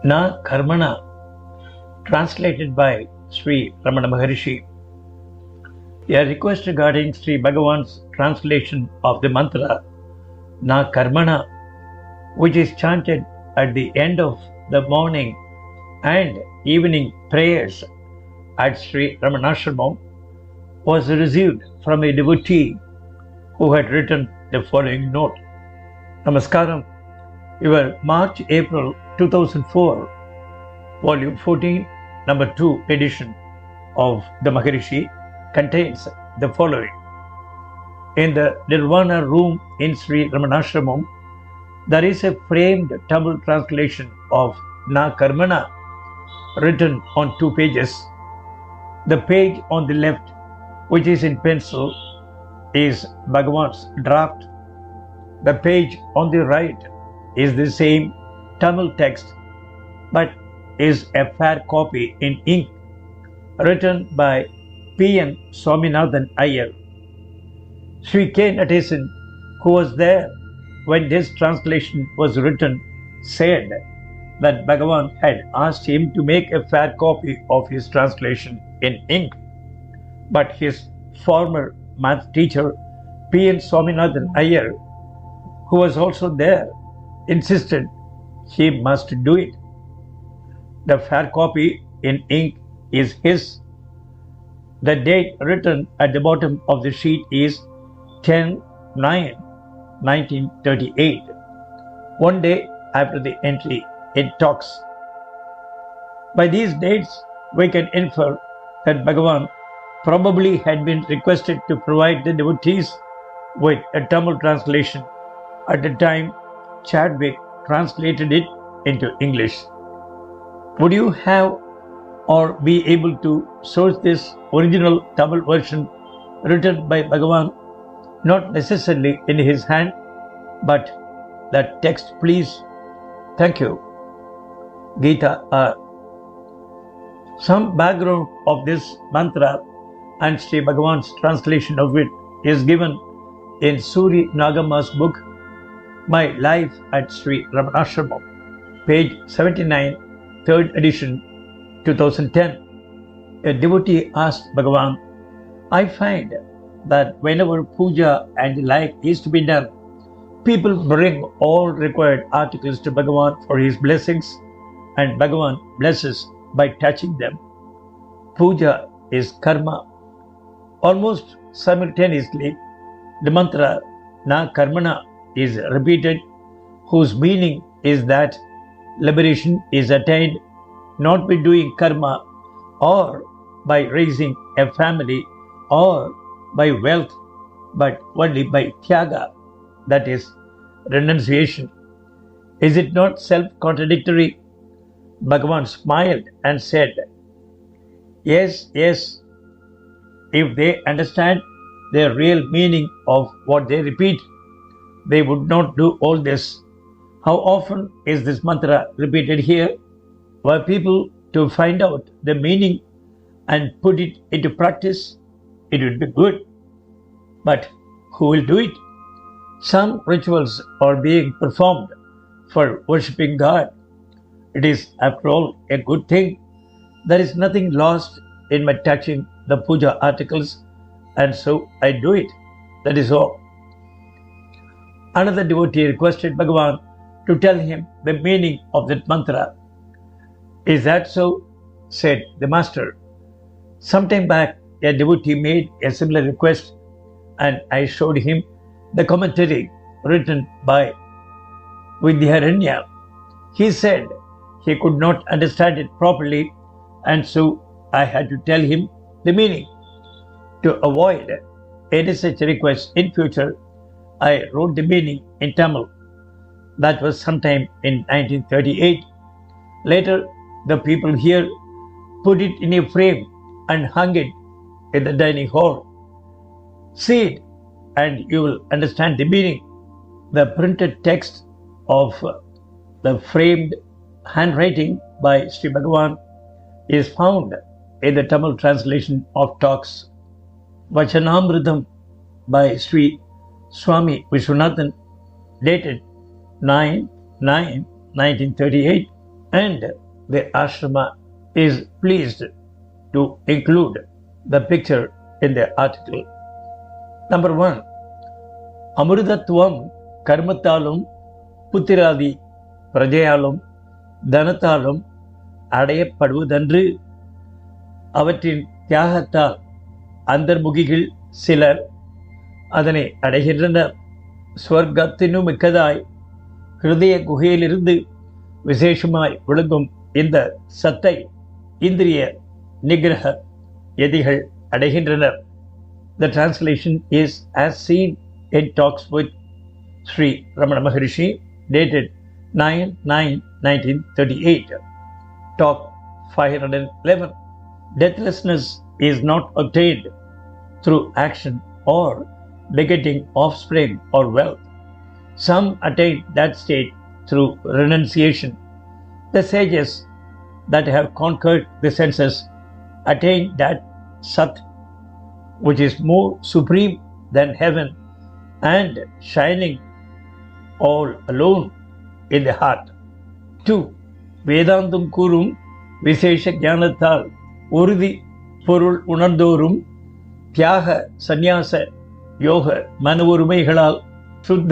Na Karmana, translated by Sri Ramana Maharshi. A request regarding Sri Bhagavan's translation of the mantra Na Karmana, which is chanted at the end of the morning and evening prayers at Sri Ramanasramam, was received from a devotee who had written the following note. Namaskaram. Your March-April 2004, Volume 14, Number 2 edition of the Maharishi contains the following. In the Nirvana Room in Sri Ramanasramam, there is a framed Tamil translation of Na Karmana written on 2 pages. The page on the left, which is in pencil, is Bhagavan's draft. The page on the right is the same Tamil text, but is a fair copy in ink, written by P.N.Swaminathan Iyer. Sri K. Natesan, who was there when this translation was written, said that Bhagavan had asked him to make a fair copy of his translation in ink, but his former math teacher, P.N.Swaminathan Iyer, who was also there, insisted he must do it. The fair copy in ink is his. The date written at the bottom of the sheet is 10/9/1938. One day after the entry, it talks. By these dates, we can infer that Bhagavan probably had been requested to provide the devotees with a Tamil translation at the time Chadwick translated it into English. Would you have or be able to source this original Tamil version written by Bhagavan, not necessarily in his hand, but the text, please? Thank you. Geeta R. Some background of this mantra and Sri Bhagavan's translation of it is given in Suri Nagama's book, My Life at Sri Ramanasramam, page 79, 3rd edition, 2010. A devotee asked Bhagavan, I find that whenever puja and the like is to be done, people bring all required articles to Bhagavan for his blessings, and Bhagavan blesses by touching them. Puja is karma. Almost simultaneously, the mantra Na Karmana is repeated, whose meaning is that liberation is attained not by doing karma or by raising a family or by wealth, but only by tyaga, that is, renunciation. Is it not self-contradictory? Bhagavan smiled and said, Yes, yes. If they understand the real meaning of what they repeat, they would not do all this. How often is this mantra repeated here? Were people to find out the meaning and put it into practice, it would be good. But who will do it? Some rituals are being performed for worshipping God. It is, after all, a good thing. There is nothing lost in my touching the puja articles, and so I do it. That is all. Another devotee requested Bhagavan to tell him the meaning of that mantra. Is that so? Said the master. Sometime back, a devotee made a similar request, and I showed him the commentary written by Vidyaranya. He said he could not understand it properly, and so I had to tell him the meaning. To avoid any such request in future, I wrote the meaning in Tamil. That was sometime in 1938. Later, the people here put it in a frame and hung it in the dining hall. See it, and you will understand the meaning. The printed text of the framed handwriting by Sri Bhagavan is found in the Tamil translation of talks. Vachanamritam by Sri Swami Vishwanathan, dated 9/9/1938, and the ashrama is pleased to include the picture in their article. Number 1. அமிர்தத்துவம் கர்மத்தாலும் புத்திராதி பிரஜையாலும் தனத்தாலும் அடையப்படுவதன்று, அவற்றின் தியாகத்தால் அந்தர்முகிகள் சிலர் அதனை அடைகின்றனர். ஸ்வர்க்கத்தினும் மிக்கதாய் ஹிருதய குகையிலிருந்து விசேஷமாய் விளங்கும் இந்த சத்தை இந்திரிய நிகிரக யதிகள் அடைகின்றனர். The translation is as seen in talks with Sri Ramana Maharshi, dated 9/9/1938. Talk 511. Deathlessness is not obtained through action or begetting offspring or wealth. Some attain that state through renunciation. The sages that have conquered the senses attain that Sat, which is more supreme than heaven and shining all alone in the heart. 2. வேதாந்தம் கூறும் விசேஷ ஞானத்தால் உறுதி பொருள் உணர்ந்தோறும் தியாக சந்நியாச யோக மன உரிமைகளால் சுத்த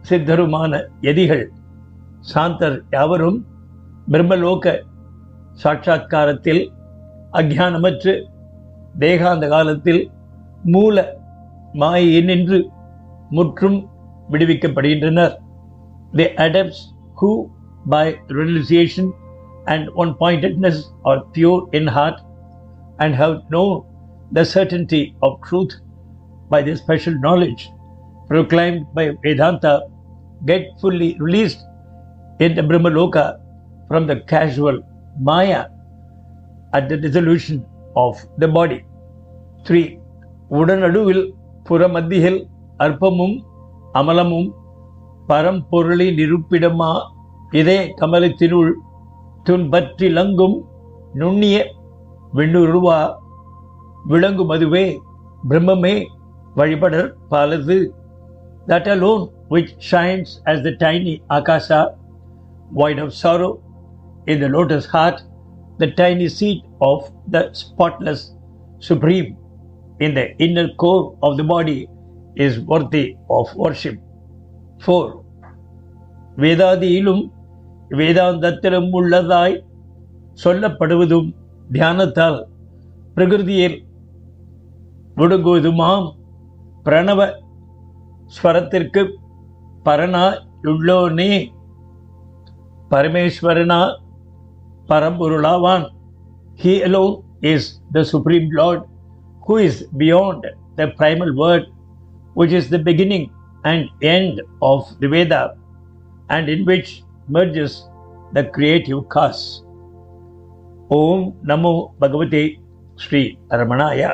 சித்தருமான யதிகள் சாந்தர் யாவரும் பிரம்மலோக சாட்சாத்காரத்தில் அஞ்ஞானமற்று தேகாந்த காலத்தில் மூல மாயினின்று முற்றும் விடுவிக்கப்படுகின்றனர். The adepts who by realization and one-pointedness are pure in heart and have known the certainty of truth by the special knowledge proclaimed by Vedanta get fully released in the Brahmaloka from the casual Maya at the dissolution of the body. 3. உடனடுவில் புறமத்தியில் அற்பமும் அமலமும் பரம்பொருளின் இருப்பிடமா இதே கமலத்தினுள் துன்பற்றிலங்கும் நுண்ணிய விண்ணுருவா விளங்கும் அதுவே பிரம்மமே வழிபடர் பாலது. That alone which shines as the tiny akasa, void of sorrow, in the lotus heart, the tiny seat of the spotless supreme in the inner core of the body, is worthy of worship. 4. வேதாதியிலும் வேதாந்தத்திலும் உள்ளதாய் சொல்லப்படுவதும் தியானத்தால் பிரகிருதியில் விடுங்குவதுமாம் Pranava ஸ்வரத்திற்கு பரனா உள்ளோனே பரமேஸ்வரனா பரம்பொருளாவான். He alone is the Supreme Lord, who is beyond the primal word, which is the beginning and end of the Veda, and in which merges the creative cause. Om Namo Bhagavate Sri Ramanaya.